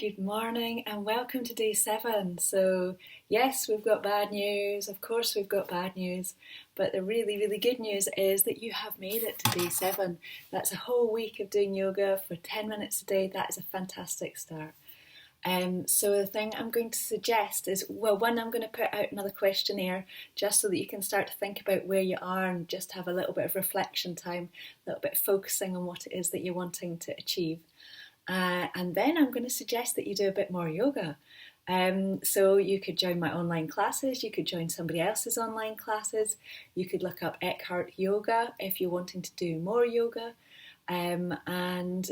Good morning and welcome to day 7. So, yes, we've got bad news. Of course, we've got bad news. But the really, really good news is that you have made it to day 7. That's a whole week of doing yoga for 10 minutes a day. That is a fantastic start. So the thing I'm going to suggest is, one, I'm going to put out another questionnaire just so that you can start to think about where you are and just have a little bit of reflection time, a little bit of focusing on what it is that you're wanting to achieve. And then I'm going to suggest that you do a bit more yoga. So you could join my online classes, you could join somebody else's online classes, you could look up Eckhart Yoga if you're wanting to do more yoga. And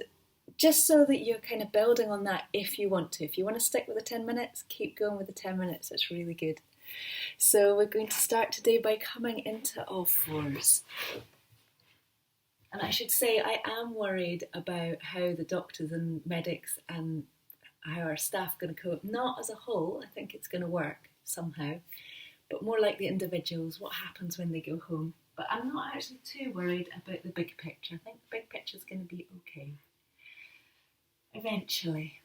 just so that you're kind of building on that if you want to. If you want to stick with the 10 minutes, keep going with the 10 minutes. It's really good. So we're going to start today by coming into all fours. And I should say, I am worried about how the doctors and medics and how our staff are going to cope. Not as a whole, I think it's going to work somehow, but more like the individuals, what happens when they go home. But I'm not actually too worried about the big picture. I think the big picture is going to be okay. Eventually.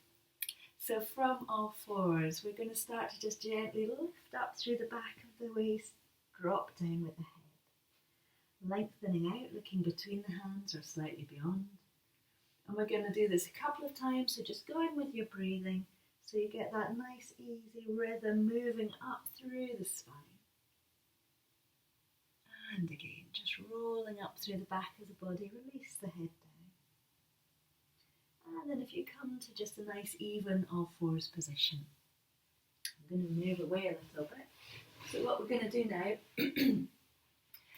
So from all fours, we're going to start to just gently lift up through the back of the waist, drop down with the head. Lengthening out, looking between the hands or slightly beyond. And we're going to do this a couple of times, so just go in with your breathing so you get that nice easy rhythm moving up through the spine. And again, just rolling up through the back of the body, release the head down. And then if you come to just a nice even all fours position, I'm going to move away a little bit. So what we're going to do now,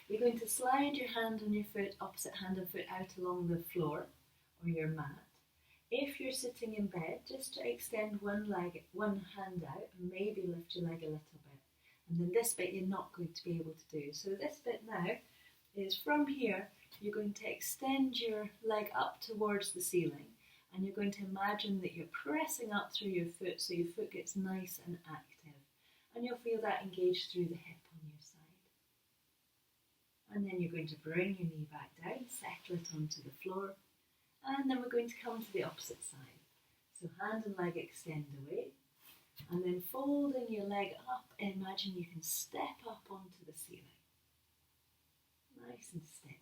you're going to slide your hand on your foot, opposite hand and foot out along the floor or your mat. If you're sitting in bed, just to extend one hand out and maybe lift your leg a little bit. And then this bit you're not going to be able to do. So this bit now is from here, you're going to extend your leg up towards the ceiling and you're going to imagine that you're pressing up through your foot so your foot gets nice and active. And you'll feel that engage through the hip on your side. And then you're going to bring your knee back down, settle it onto the floor. And then we're going to come to the opposite side. So hand and leg extend away. And then folding your leg up, imagine you can step up onto the ceiling. Nice and steady.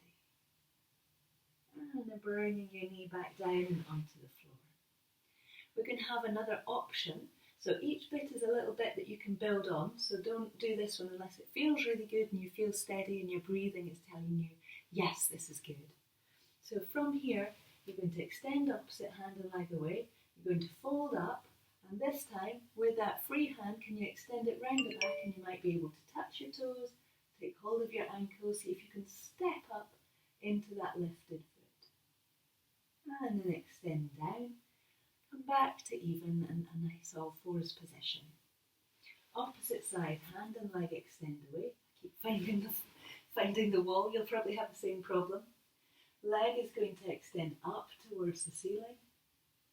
And then bringing your knee back down and onto the floor. We're going to have another option. So each bit is a little bit that you can build on. So don't do this one unless it feels really good and you feel steady and your breathing is telling you, yes, this is good. So from here, you're going to extend opposite hand and leg away. You're going to fold up. And this time, with that free hand, can you extend it round the back and you might be able to touch your toes, take hold of your ankles, see if you can step up into that lifted foot. And then extend down. Come back to even and a nice all fours position. Opposite side, hand and leg extend away. Keep finding the wall, you'll probably have the same problem. Leg is going to extend up towards the ceiling.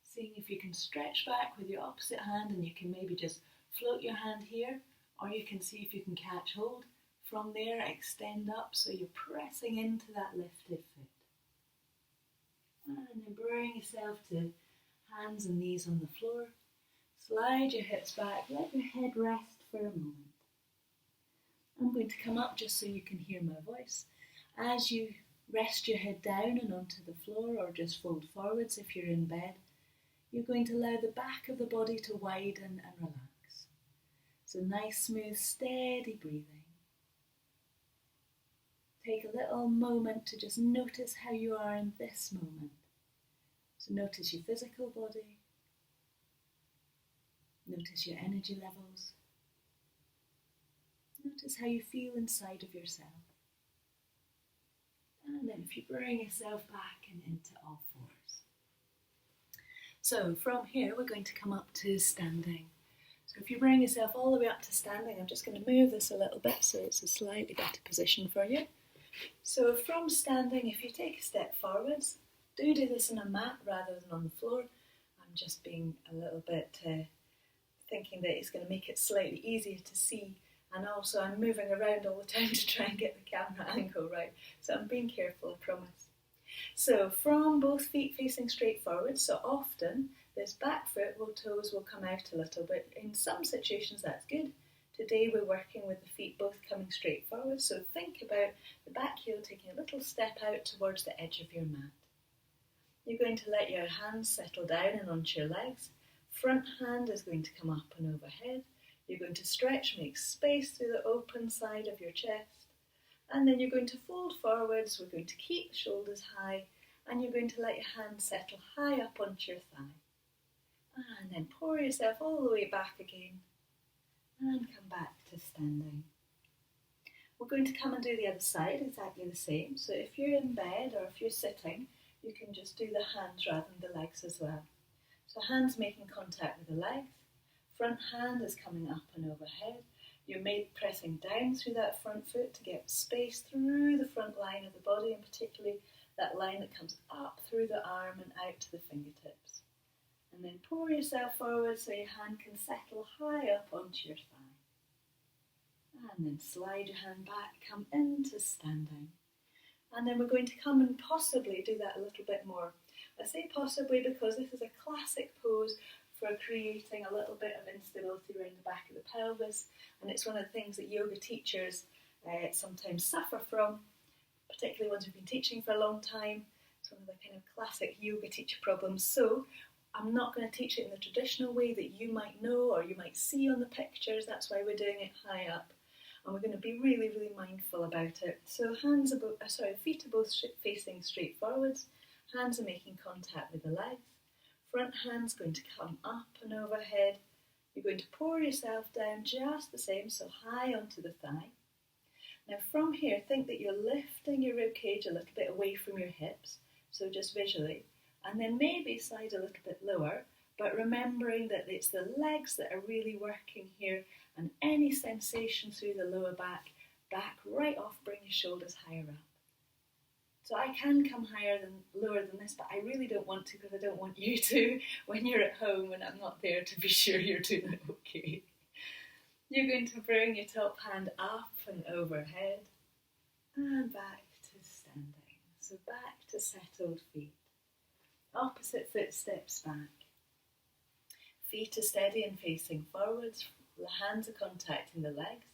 Seeing if you can stretch back with your opposite hand and you can maybe just float your hand here, or you can see if you can catch hold. From there, extend up so you're pressing into that lifted foot. And then bring yourself to hands and knees on the floor. Slide your hips back. Let your head rest for a moment. I'm going to come up just so you can hear my voice. As you rest your head down and onto the floor or just fold forwards if you're in bed, you're going to allow the back of the body to widen and relax. So nice, smooth, steady breathing. Take a little moment to just notice how you are in this moment. So notice your physical body, notice your energy levels, notice how you feel inside of yourself. And then if you bring yourself back and into all fours. So from here we're going to come up to standing. So if you bring yourself all the way up to standing, I'm just going to move this a little bit so it's a slightly better position for you. So from standing, if you take a step forwards, do this on a mat rather than on the floor. I'm just being a little bit thinking that it's going to make it slightly easier to see, and also I'm moving around all the time to try and get the camera angle right, so I'm being careful, I promise. So from both feet facing straight forward, so often this back foot toes will come out a little bit. In some situations that's good. Today we're working with the feet both coming straight forward, so think about the back heel taking a little step out towards the edge of your mat. You're going to let your hands settle down and onto your legs. Front hand is going to come up and overhead. You're going to stretch, make space through the open side of your chest. And then you're going to fold forwards. We're going to keep the shoulders high. And you're going to let your hands settle high up onto your thigh. And then pour yourself all the way back again. And come back to standing. We're going to come and do the other side exactly the same. So if you're in bed or if you're sitting, you can just do the hands rather than the legs as well. So hands making contact with the legs. Front hand is coming up and overhead. You're pressing down through that front foot to get space through the front line of the body, and particularly that line that comes up through the arm and out to the fingertips. And then pour yourself forward so your hand can settle high up onto your thigh. And then slide your hand back, come into standing. And then we're going to come and possibly do that a little bit more. I say possibly because this is a classic pose for creating a little bit of instability around the back of the pelvis, and it's one of the things that yoga teachers sometimes suffer from, particularly ones who've been teaching for a long time. It's one of the kind of classic yoga teacher problems. So I'm not going to teach it in the traditional way that you might know or you might see on the pictures. That's why we're doing it high up. And we're going to be really, really mindful about it. So feet are both facing straight forwards. Hands are making contact with the legs. Front hand's going to come up and overhead. You're going to pour yourself down just the same, so high onto the thigh. Now from here, think that you're lifting your ribcage a little bit away from your hips, so just visually. And then maybe slide a little bit lower, but remembering that it's the legs that are really working here, and any sensation through the lower back right off, bring your shoulders higher up. So I can come lower than this, but I really don't want to, because I don't want you to when you're at home and I'm not there to be sure you're doing it okay. You're going to bring your top hand up and overhead and back to standing. So back to settled feet. Opposite foot steps back. Feet are steady and facing forwards. The hands are contacting the legs.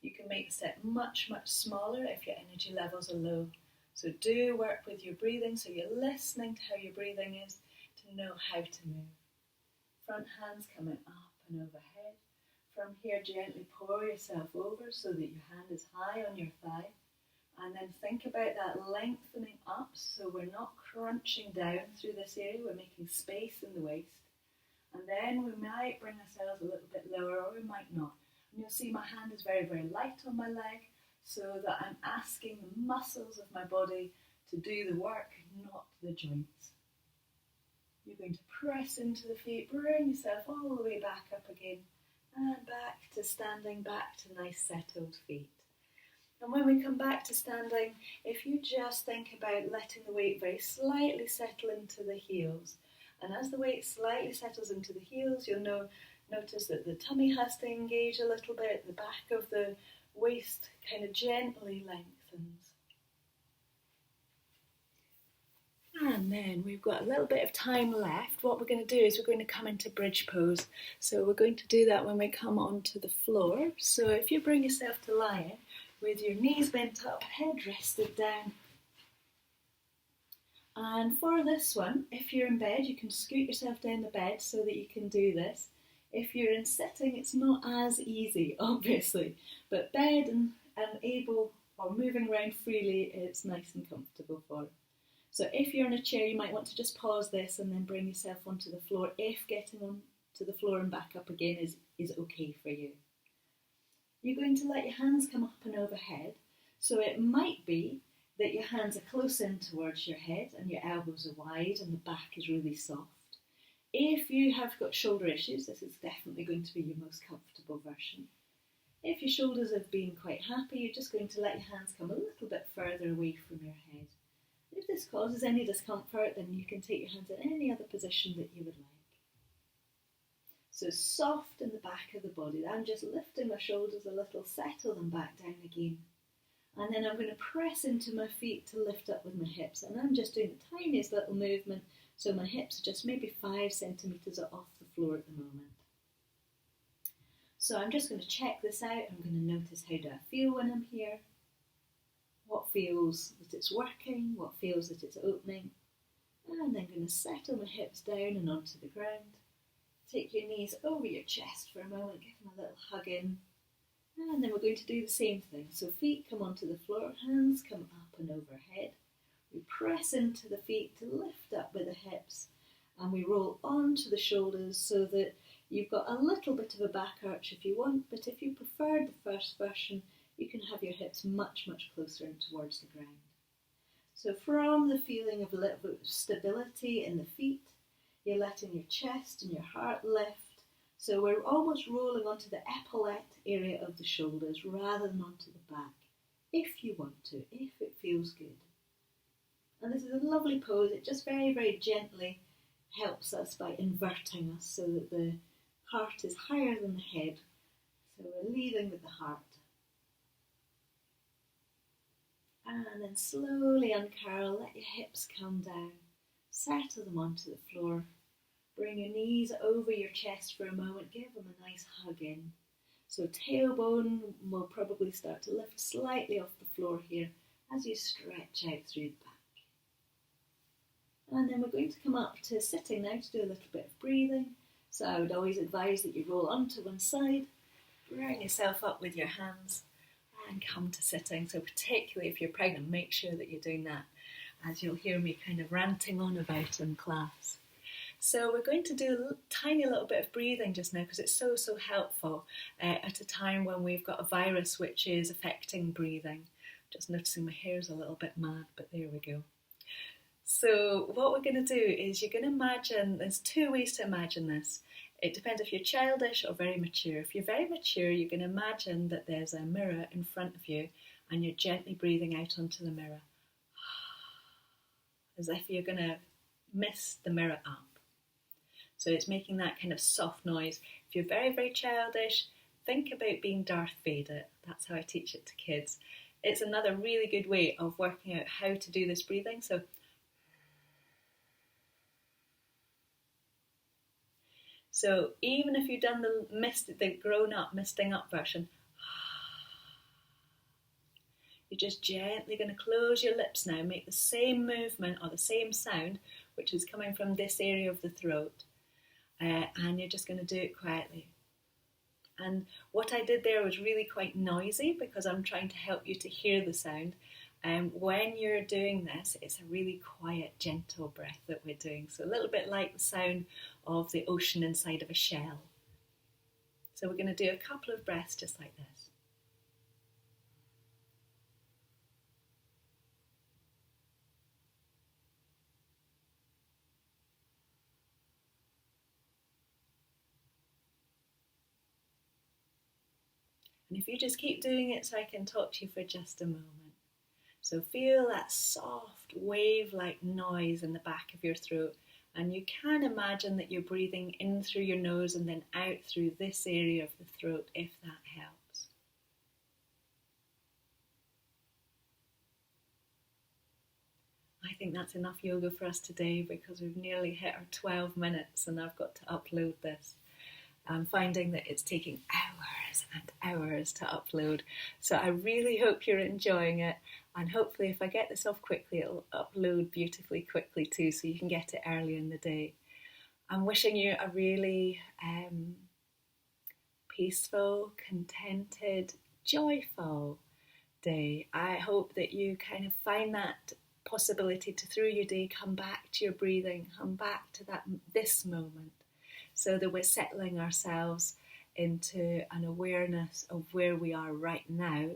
You can make the step much, much smaller if your energy levels are low. So do work with your breathing, so you're listening to how your breathing is to know how to move. Front hands coming up and overhead. From here, gently pour yourself over so that your hand is high on your thigh. And then think about that lengthening up, so we're not crunching down through this area, we're making space in the waist. And then we might bring ourselves a little bit lower, or we might not. And you'll see my hand is very, very light on my leg, so that I'm asking the muscles of my body to do the work, not the joints. You're going to press into the feet, bring yourself all the way back up again, and back to standing, back to nice settled feet. And when we come back to standing, if you just think about letting the weight very slightly settle into the heels, and as the weight slightly settles into the heels, you'll notice that the tummy has to engage a little bit, the back of the waist kind of gently lengthens. And then we've got a little bit of time left. What we're going to do is we're going to come into bridge pose. So we're going to do that when we come onto the floor. So if you bring yourself to lying with your knees bent up, head rested down. And for this one, if you're in bed, you can scoot yourself down the bed so that you can do this. If you're in sitting, it's not as easy, obviously, but bed and able or moving around freely, it's nice and comfortable for. So if you're in a chair, you might want to just pause this and then bring yourself onto the floor if getting onto the floor and back up again is okay for you. You're going to let your hands come up and overhead. So it might be that your hands are close in towards your head and your elbows are wide and the back is really soft. If you have got shoulder issues, this is definitely going to be your most comfortable version. If your shoulders have been quite happy, you're just going to let your hands come a little bit further away from your head. If this causes any discomfort, then you can take your hands in any other position that you would like. So soft in the back of the body. I'm just lifting my shoulders a little, settle them back down again. And then I'm going to press into my feet to lift up with my hips. And I'm just doing the tiniest little movement So my hips are just maybe 5 centimetres off the floor at the moment. So I'm just going to check this out. I'm going to notice, how do I feel when I'm here? What feels that it's working? What feels that it's opening? And then I'm going to settle my hips down and onto the ground. Take your knees over your chest for a moment, give them a little hug in. And then we're going to do the same thing. So feet come onto the floor, hands come up and overhead. We press into the feet to lift up with the hips. And we roll onto the shoulders so that you've got a little bit of a back arch if you want, but if you preferred the first version, you can have your hips much, much closer and towards the ground. So from the feeling of a little bit of stability in the feet, you're letting your chest and your heart lift. So we're almost rolling onto the epaulette area of the shoulders rather than onto the back, if you want to, if it feels good. And this is a lovely pose. It just very, very gently helps us by inverting us so that the heart is higher than the head. So we're leading with the heart. And then slowly uncurl, let your hips come down. Settle them onto the floor. Bring your knees over your chest for a moment. Give them a nice hug in. So tailbone will probably start to lift slightly off the floor here as you stretch out through the back. And then we're going to come up to sitting now to do a little bit of breathing. So I would always advise that you roll onto one side, bring yourself up with your hands and come to sitting. So particularly if you're pregnant, make sure that you're doing that, as you'll hear me kind of ranting on about in class. So we're going to do a tiny little bit of breathing just now because it's so, so helpful at a time when we've got a virus which is affecting breathing. Just noticing my hair's a little bit mad, but there we go. So what we're going to do is you're going to imagine, there's 2 ways to imagine this. It depends if you're childish or very mature. If you're very mature, you can imagine that there's a mirror in front of you and you're gently breathing out onto the mirror. As if you're going to mist the mirror up. So it's making that kind of soft noise. If you're very, very childish, think about being Darth Vader. That's how I teach it to kids. It's another really good way of working out how to do this breathing. So even if you've done the grown-up misting up version, you're just gently going to close your lips now, make the same movement or the same sound, which is coming from this area of the throat. And you're just going to do it quietly. And what I did there was really quite noisy because I'm trying to help you to hear the sound. When you're doing this, it's a really quiet, gentle breath that we're doing. So a little bit like the sound of the ocean inside of a shell. So we're going to do a couple of breaths just like this. And if you just keep doing it so I can talk to you for just a moment. So feel that soft wave-like noise in the back of your throat. And you can imagine that you're breathing in through your nose and then out through this area of the throat, if that helps. I think that's enough yoga for us today because we've nearly hit our 12 minutes and I've got to upload this. I'm finding that it's taking hours and hours to upload. So I really hope you're enjoying it. And hopefully if I get this off quickly, it'll upload beautifully quickly too, so you can get it early in the day. I'm wishing you a really peaceful, contented, joyful day. I hope that you kind of find that possibility to, through your day, come back to your breathing, come back to this moment, so that we're settling ourselves into an awareness of where we are right now,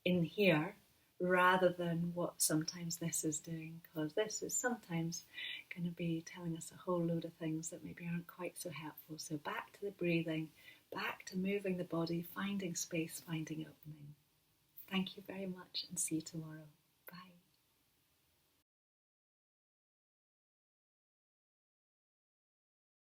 in here, rather than what sometimes this is doing, because this is sometimes going to be telling us a whole load of things that maybe aren't quite so helpful. So back to the breathing, back to moving the body, finding space, finding opening. Thank you very much and see you tomorrow.